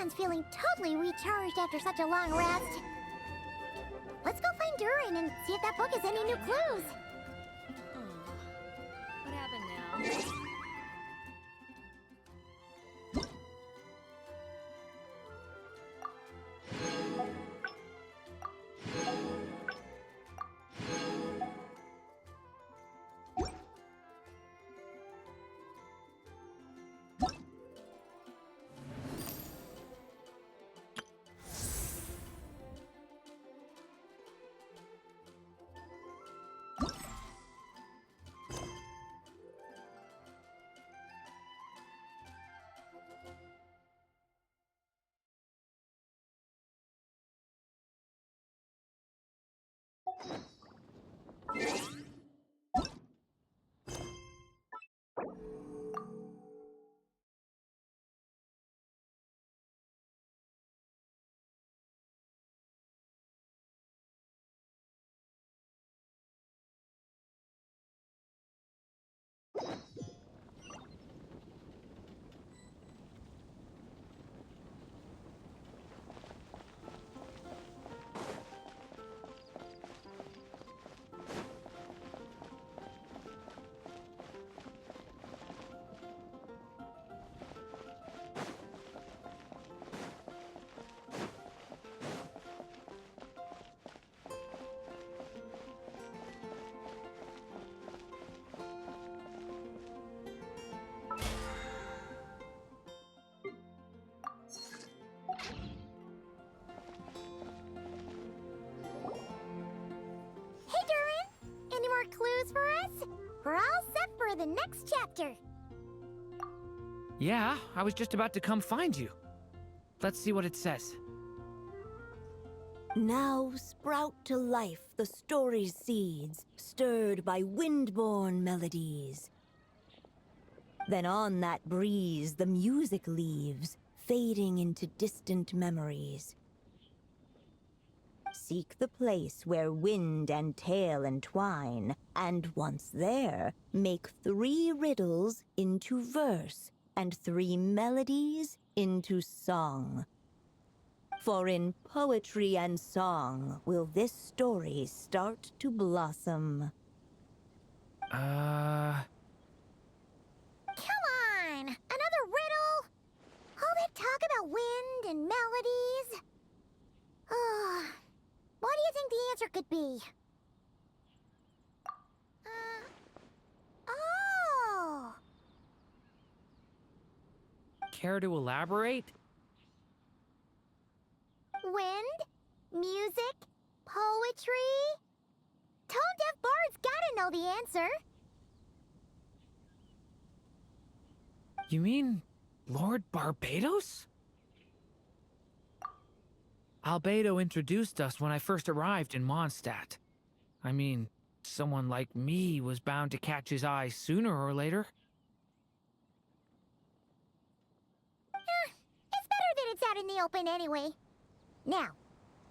Paimon's feeling totally recharged after such a long rest. Let's go find Durin and see if that book has any new clues. What happened now? Hey, Durin! Any more clues for us? We're all set for the next chapter. Yeah, I was just about to come find you. Let's see what it says. Now sprout to life the story's seeds, stirred by wind-born melodies. Then on that breeze the music leaves, fading into distant memories. Seek the place where wind and tale entwine, and once there, make 3 riddles into verse, and 3 melodies into song. For in poetry and song will this story start to blossom. Come on! Another riddle? All that talk about wind and melodies? What do you think the answer could be? Oh! Care to elaborate? Wind, music, poetry. Tone-deaf bards gotta know the answer. You mean Lord Barbados? Albedo introduced us when I first arrived in Mondstadt. I mean, someone like me was bound to catch his eye sooner or later. It's better that it's out in the open anyway. Now,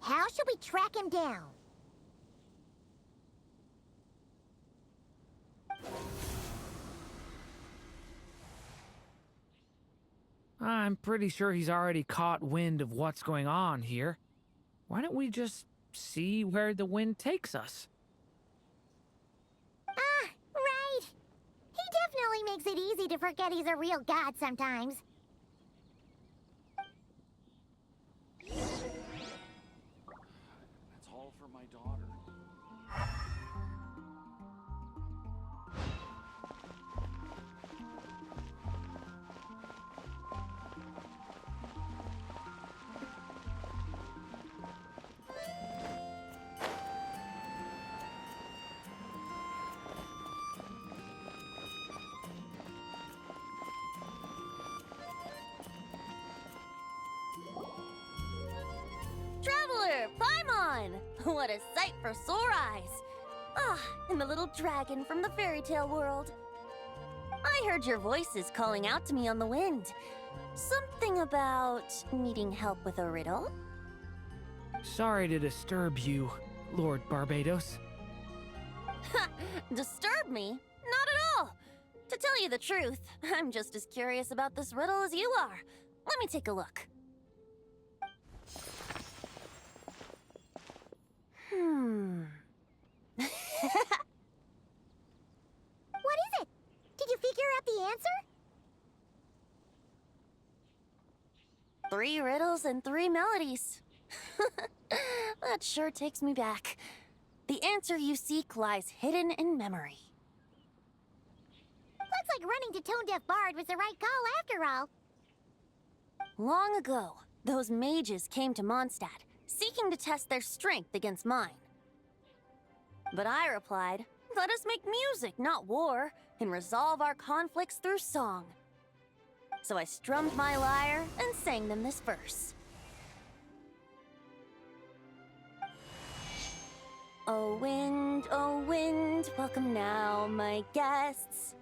how should we track him down? I'm pretty sure he's already caught wind of what's going on here. Why don't we just see where the wind takes us? Right. He definitely makes it easy to forget he's a real god sometimes. That's all for my daughter. Traveler, Paimon! What a sight for sore eyes! Ah, and the little dragon from the fairy tale world. I heard your voices calling out to me on the wind. Something about needing help with a riddle? Sorry to disturb you, Lord Barbados. Ha! Disturb me? Not at all! To tell you the truth, I'm just as curious about this riddle as you are. Let me take a look. answer? 3 riddles and 3 melodies. That sure takes me back. The answer you seek lies hidden in memory. Looks like running to Tone Deaf Bard was the right call after all. Long ago, those mages came to Mondstadt, seeking to test their strength against mine. But I replied, let us make music, not war, and resolve our conflicts through song. So I strummed my lyre and sang them this verse. O wind, welcome now, my guests.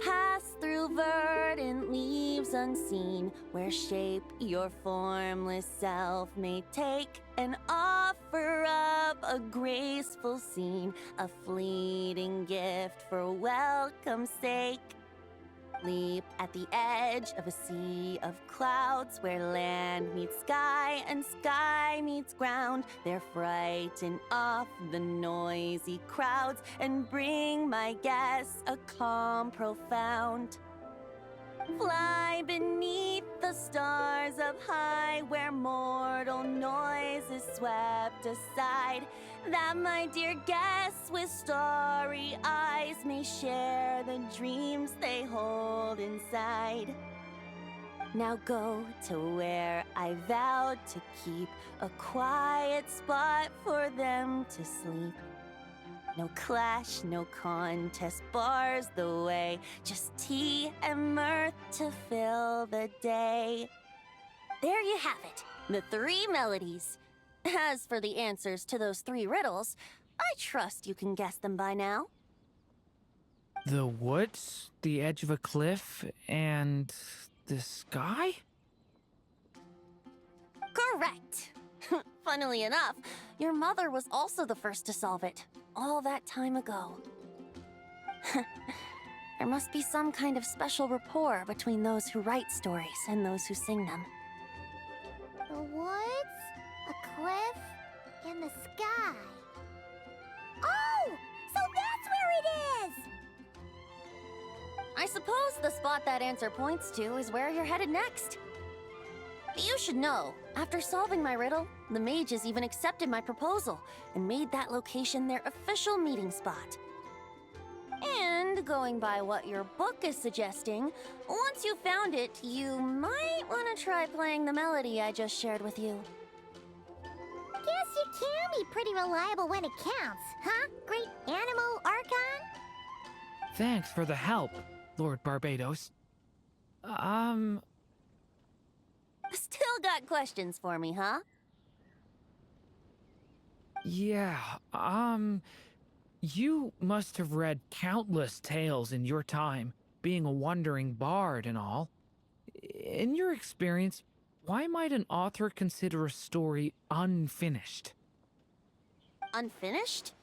Pass through verdant leaves unseen, where shape your formless self may take, and offer up a graceful scene, a fleeting gift for welcome's sake. Leap at the edge of a sea of clouds, where land meets sky and sky meets ground. There frighten off the noisy crowds and bring my guests a calm profound. Fly beneath the stars up high, where mortal noise is swept aside, that my dear guests with starry eyes may share the dreams they hold inside. Now go to where I vowed to keep a quiet spot for them to sleep. No clash, no contest bars the way, just tea and mirth to fill the day. There you have it, the 3 melodies. As for the answers to those 3 riddles, I trust you can guess them by now. The woods, the edge of a cliff, and the sky? Correct. Funnily enough, your mother was also the first to solve it, all that time ago. There must be some kind of special rapport between those who write stories and those who sing them. The woods, a cliff, and the sky. Oh! So that's where it is! I suppose the spot that answer points to is where you're headed next. You should know, after solving my riddle, the mages even accepted my proposal and made that location their official meeting spot. And going by what your book is suggesting, once you found it, you might want to try playing the melody I just shared with you. Guess you can be pretty reliable when it counts, huh? Great animal Archon? Thanks for the help, Lord Barbados. Still got questions for me, huh? Yeah, you must have read countless tales in your time, being a wandering bard and all. In your experience, why might an author consider a story unfinished? Unfinished?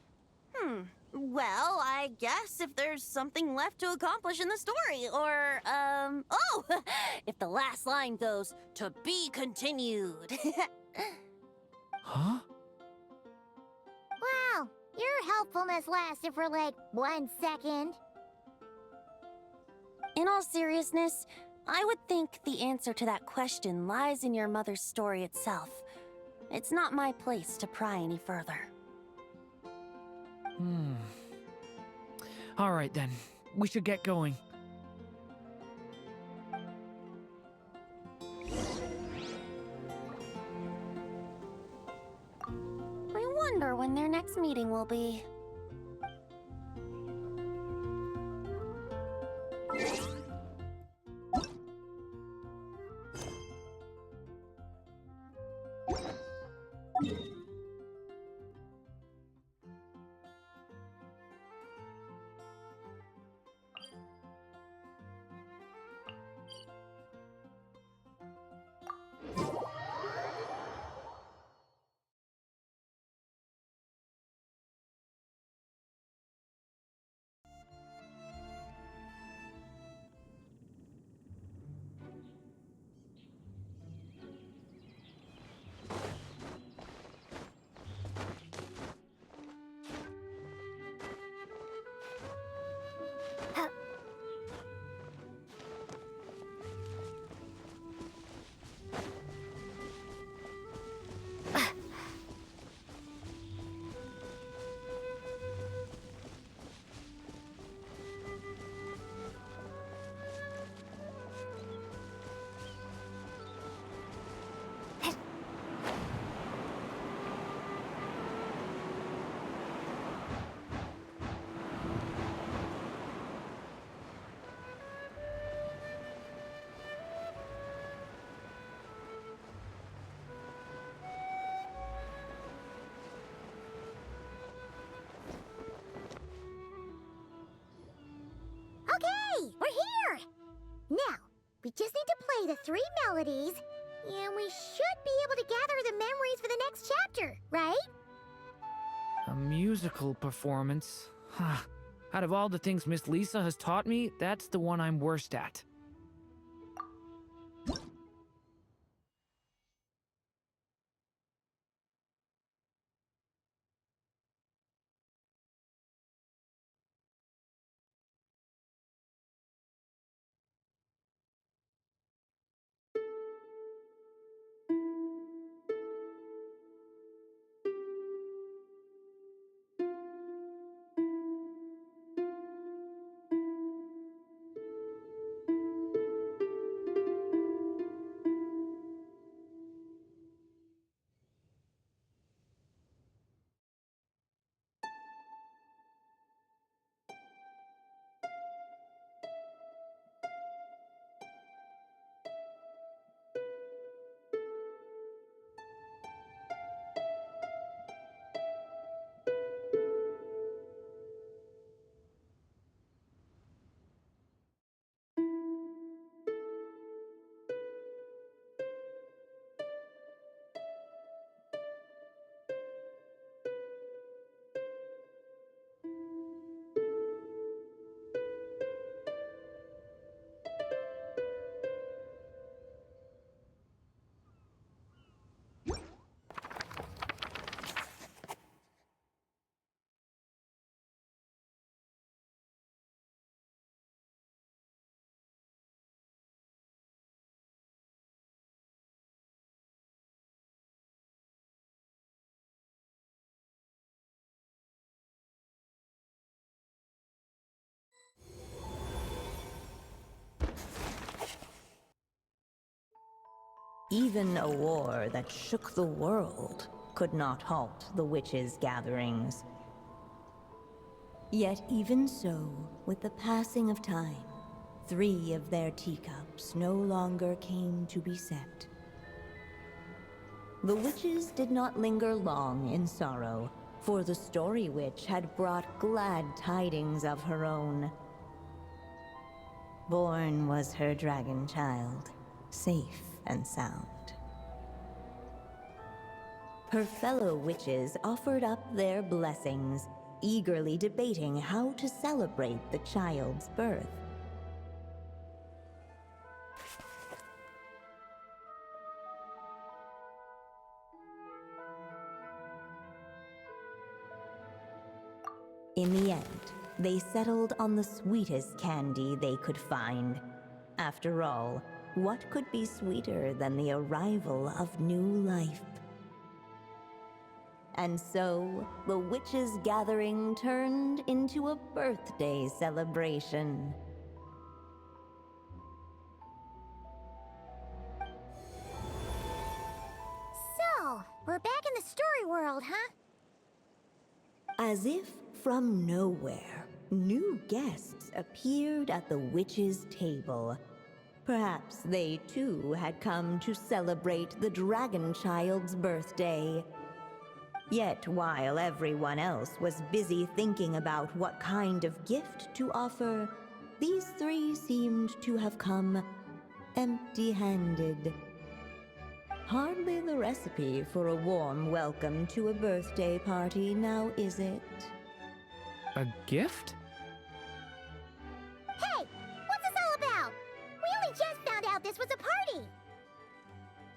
Well, I guess if there's something left to accomplish in the story, or, oh! If the last line goes, "To be continued." Huh? Wow, your helpfulness lasted for like 1 second. In all seriousness, I would think the answer to that question lies in your mother's story itself. It's not my place to pry any further. All right then, we should get going. I wonder when their next meeting will be. just need to play the 3 melodies, and we should be able to gather the memories for the next chapter, right? A musical performance? Huh. Out of all the things Miss Lisa has taught me, that's the one I'm worst at. Even a war that shook the world could not halt the witches' gatherings. Yet even so, with the passing of time, 3 of their teacups no longer came to be set. The witches did not linger long in sorrow, for the Story Witch had brought glad tidings of her own. Born was her dragon child, safe and sound. Her fellow witches offered up their blessings, eagerly debating how to celebrate the child's birth. In the end, they settled on the sweetest candy they could find. After all, what could be sweeter than the arrival of new life? And so, the witches' gathering turned into a birthday celebration. So, we're back in the story world, huh? As if from nowhere, new guests appeared at the witches' table. Perhaps they too had come to celebrate the dragon child's birthday. Yet while everyone else was busy thinking about what kind of gift to offer, these 3 seemed to have come empty-handed. Hardly the recipe for a warm welcome to a birthday party, now is it? A gift? Hey! What's this all about? We only just found out this was a party!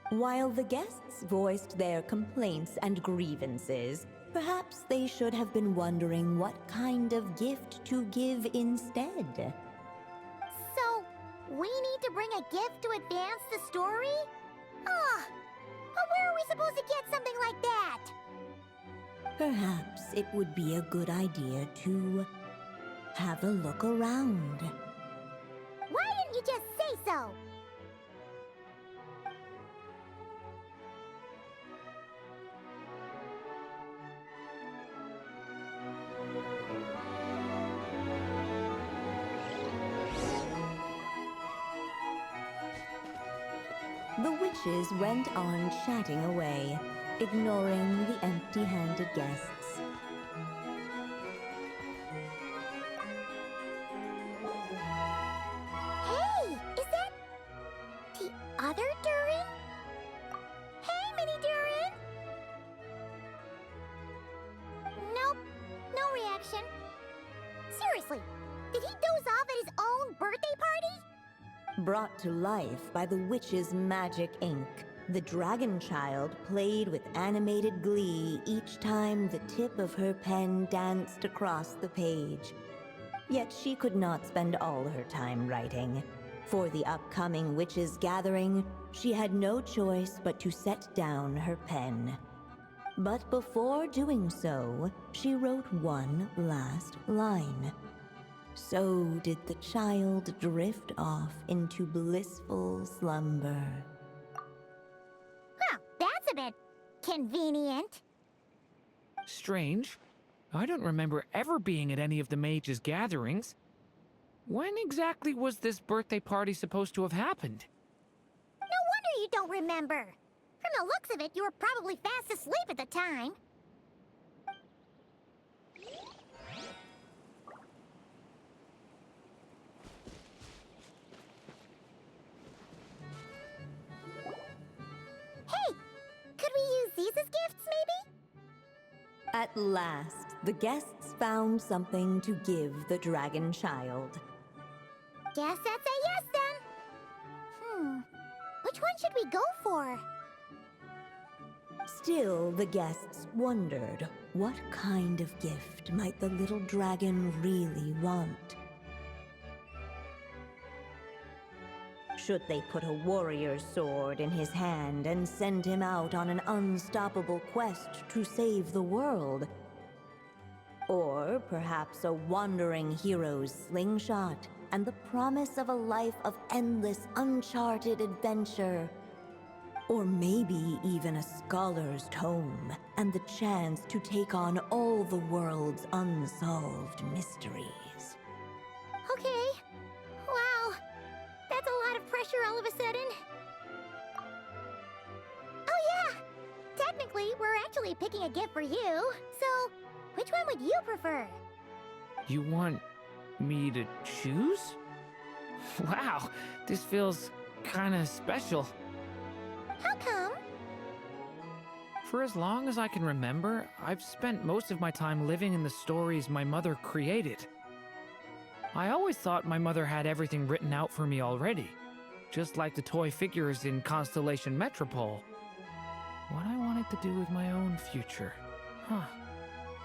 While the guests voiced their complaints and grievances, perhaps they should have been wondering what kind of gift to give instead. So, we need to bring a gift to advance the story? Ah, but where are we supposed to get something like that? Perhaps it would be a good idea to have a look around. Why didn't you just say so? The witches went on chatting away, ignoring the empty-handed guests. Hey, is that... collection. Seriously, did he doze off at his own birthday party? Brought to life by the witch's magic ink, the dragon child played with animated glee each time the tip of her pen danced across the page. Yet she could not spend all her time writing. For the upcoming witches' gathering, she had no choice but to set down her pen. But before doing so, she wrote one last line. So did the child drift off into blissful slumber. Well, that's a bit convenient. Strange. I don't remember ever being at any of the mages' gatherings. When exactly was this birthday party supposed to have happened? No wonder you don't remember. From the looks of it, you were probably fast asleep at the time. Hey, could we use these as gifts, maybe? At last, the guests found something to give the dragon child. Guess that's a yes then. Which one should we go for? Still, the guests wondered, what kind of gift might the little dragon really want? Should they put a warrior's sword in his hand and send him out on an unstoppable quest to save the world? Or perhaps a wandering hero's slingshot and the promise of a life of endless, uncharted adventure? Or maybe even a scholar's tome and the chance to take on all the world's unsolved mysteries. Okay. Wow. That's a lot of pressure all of a sudden. Oh yeah! Technically, we're actually picking a gift for you. So, which one would you prefer? You want me to choose? Wow, this feels kinda special. How come? For as long as I can remember, I've spent most of my time living in the stories my mother created. I always thought my mother had everything written out for me already, just like the toy figures in Constellation Metropole. What I wanted to do with my own future.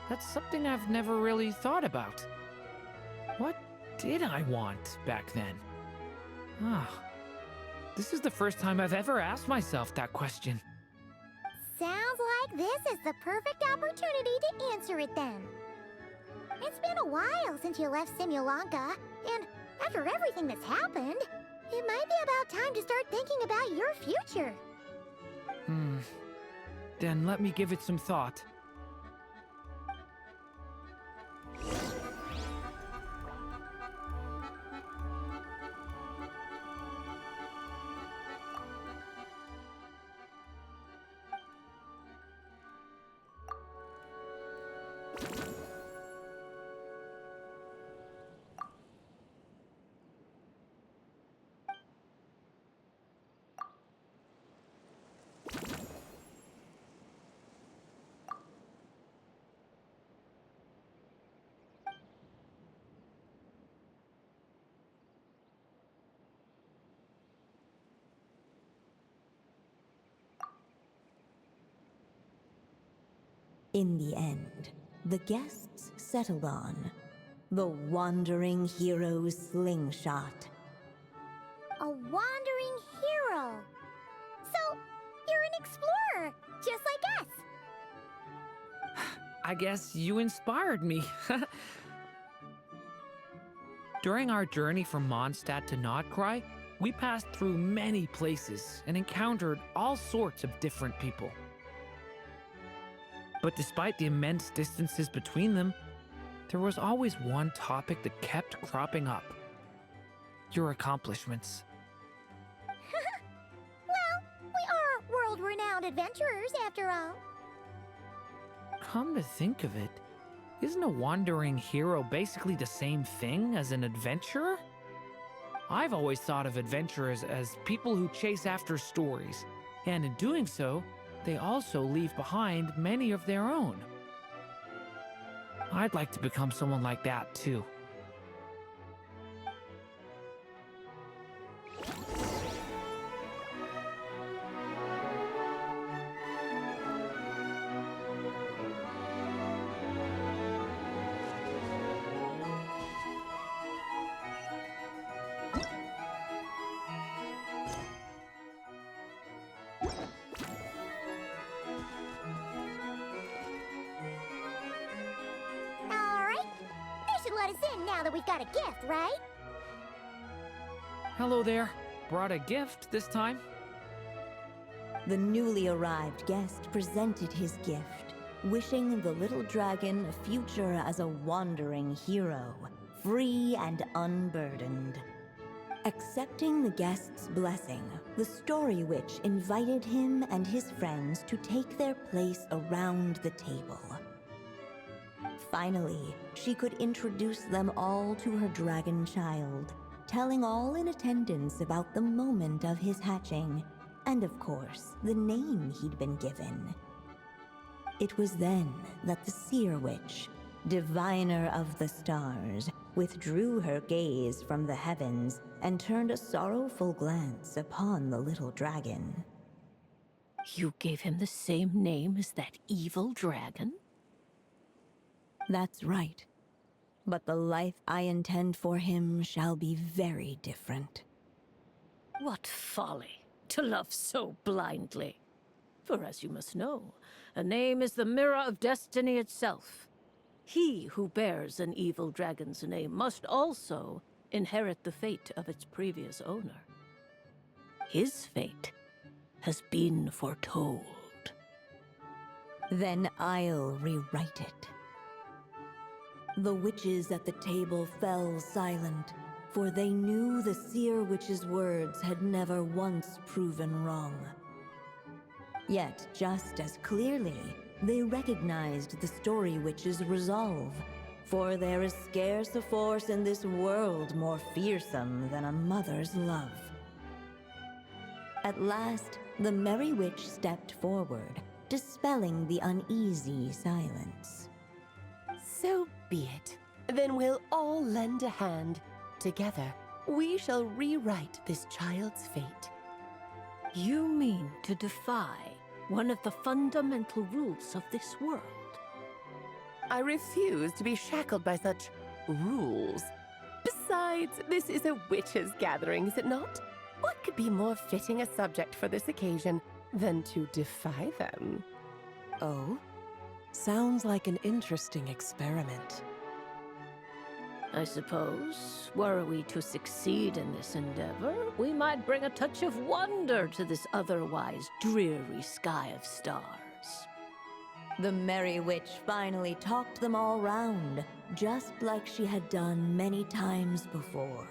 That's something I've never really thought about. What did I want back then? This is the first time I've ever asked myself that question. Sounds like this is the perfect opportunity to answer it then. It's been a while since you left Simulanka, and after everything that's happened, it might be about time to start thinking about your future. Then let me give it some thought. In the end, the guests settled on the wandering hero's slingshot. A wandering hero. So, you're an explorer, just like us. I guess you inspired me. During our journey from Mondstadt to Nodcry, we passed through many places and encountered all sorts of different people. But despite the immense distances between them, there was always one topic that kept cropping up. Your accomplishments. Well, we are world-renowned adventurers, after all. Come to think of it, isn't a wandering hero basically the same thing as an adventurer? I've always thought of adventurers as people who chase after stories, and in doing so, they also leave behind many of their own. I'd like to become someone like that, too. Alright, they should let us in now that we've got a gift, right? Hello there. Brought a gift this time? The newly arrived guest presented his gift, wishing the little dragon a future as a wandering hero, free and unburdened. Accepting the guest's blessing, the Story Witch invited him and his friends to take their place around the table. Finally, she could introduce them all to her dragon child, telling all in attendance about the moment of his hatching, and of course, the name he'd been given. It was then that the Seer Witch, diviner of the stars, withdrew her gaze from the heavens and turned a sorrowful glance upon the little dragon. You gave him the same name as that evil dragon? That's right. But the life I intend for him shall be very different. What folly, to love so blindly. For as you must know, a name is the mirror of destiny itself. He who bears an evil dragon's name must also inherit the fate of its previous owner. His fate has been foretold. Then I'll rewrite it. The witches at the table fell silent, for they knew the Seer Witch's words had never once proven wrong. Yet, just as clearly, they recognized the Story Witch's resolve, for there is scarce a force in this world more fearsome than a mother's love. At last, the Merry Witch stepped forward, dispelling the uneasy silence. So be it. Then we'll all lend a hand. Together, we shall rewrite this child's fate. You mean to defy one of the fundamental rules of this world? I refuse to be shackled by such rules. Besides, this is a witches' gathering, is it not? What could be more fitting a subject for this occasion than to defy them? Oh? Sounds like an interesting experiment. I suppose, were we to succeed in this endeavor, we might bring a touch of wonder to this otherwise dreary sky of stars. The Merry Witch finally talked them all round, just like she had done many times before.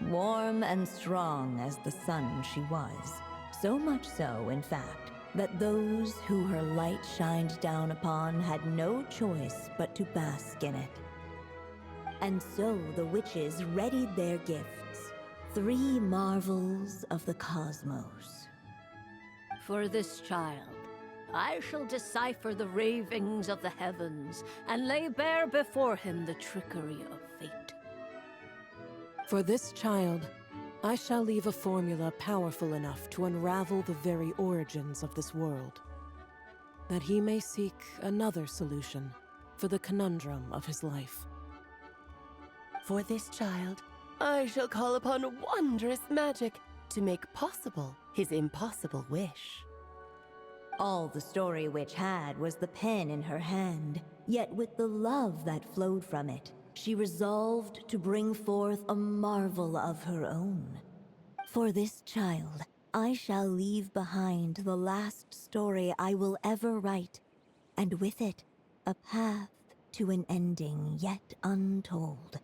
Warm and strong as the sun she was, so much so, in fact, that those who her light shined down upon had no choice but to bask in it. And so the witches readied their gifts, 3 marvels of the cosmos. For this child, I shall decipher the ravings of the heavens and lay bare before him the trickery of fate. For this child, I shall leave a formula powerful enough to unravel the very origins of this world, that he may seek another solution for the conundrum of his life. For this child, I shall call upon wondrous magic to make possible his impossible wish. All the Story Witch had was the pen in her hand, yet with the love that flowed from it, she resolved to bring forth a marvel of her own. For this child, I shall leave behind the last story I will ever write, and with it, a path to an ending yet untold.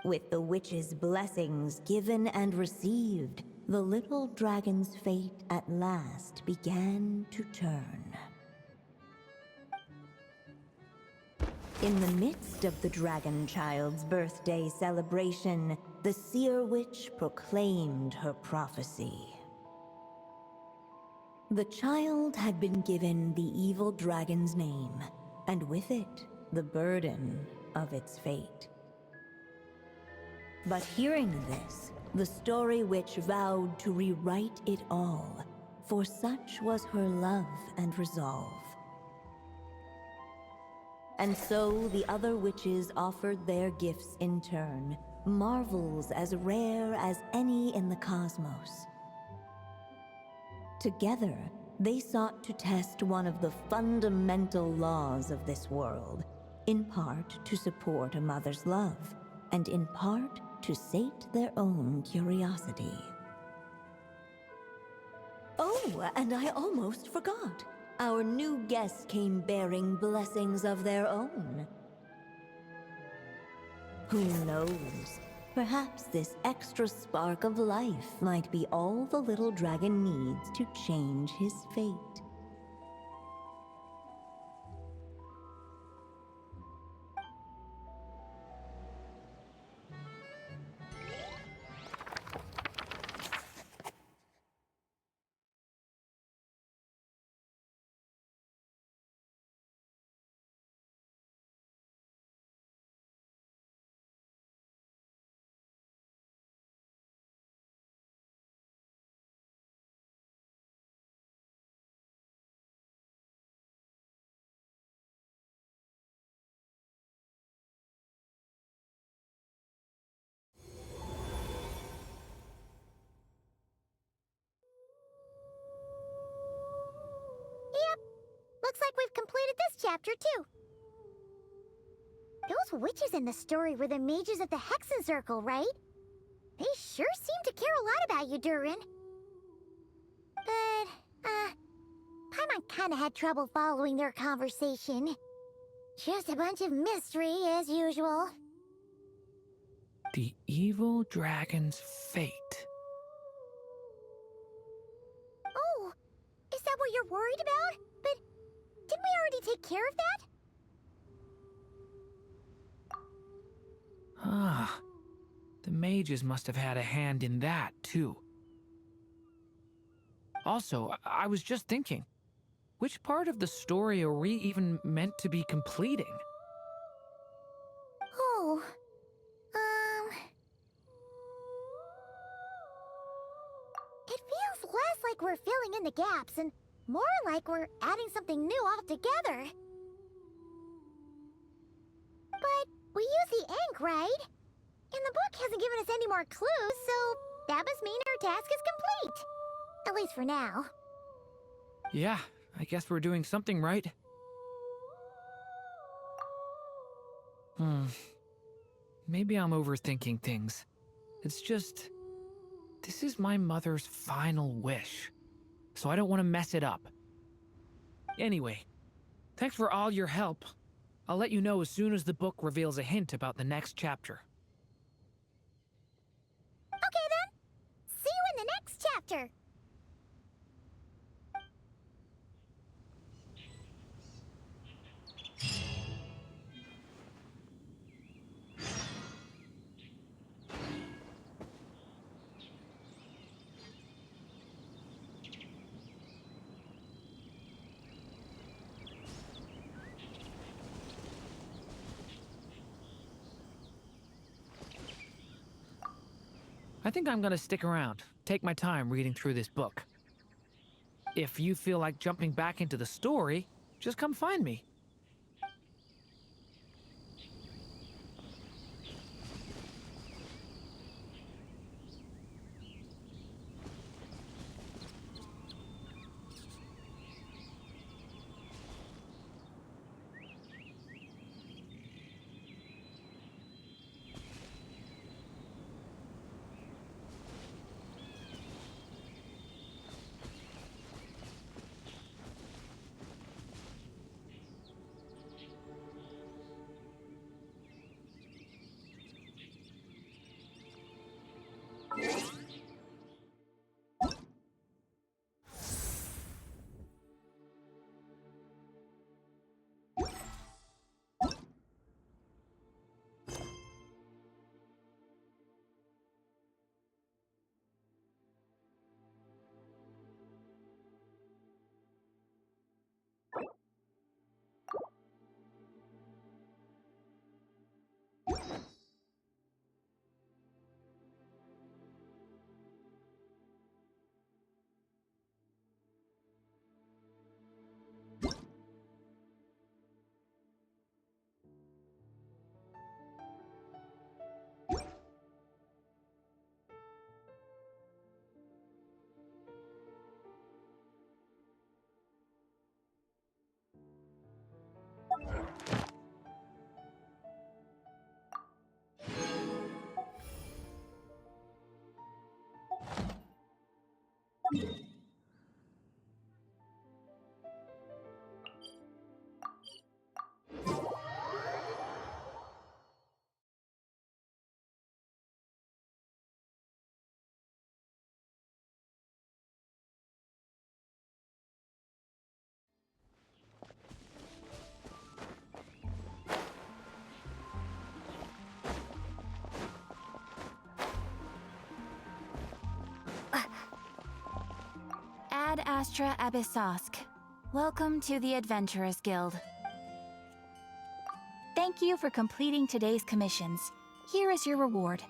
With the witch's blessings given and received, the little dragon's fate at last began to turn. In the midst of the dragon child's birthday celebration, the Seer Witch proclaimed her prophecy. The child had been given the evil dragon's name, and with it, the burden of its fate. But hearing this, the story witch vowed to rewrite it all, for such was her love and resolve. And so the other witches offered their gifts in turn, marvels as rare as any in the cosmos. Together, they sought to test one of the fundamental laws of this world, in part to support a mother's love, and in part to sate their own curiosity. Oh, and I almost forgot. Our new guests came bearing blessings of their own. Who knows? Perhaps this extra spark of life might be all the little dragon needs to change his fate. Yep, looks like we've completed this chapter too. Those witches in the story were the mages of the Hexen Circle, right? They sure seem to care a lot about you, Durin. But, Paimon kinda had trouble following their conversation. Just a bunch of mystery, as usual. The evil dragon's fate. Oh, is that what you're worried about? But didn't we already take care of that? Ah, the mages must have had a hand in that, too. Also, I was just thinking, which part of the story are we even meant to be completing? Oh, it feels less like we're filling in the gaps and more like we're adding something new altogether. But we use the ink, right? And the book hasn't given us any more clues, so that must mean our task is complete. At least for now. Yeah, I guess we're doing something right. Maybe I'm overthinking things. It's just, this is my mother's final wish, so I don't want to mess it up. Anyway, thanks for all your help. I'll let you know as soon as the book reveals a hint about the next chapter. Okay then. See you in the next chapter. I think I'm gonna stick around, take my time reading through this book. If you feel like jumping back into the story, just come find me. Astra Abyssosk. Welcome to the Adventurers Guild. Thank you for completing today's commissions. Here is your reward.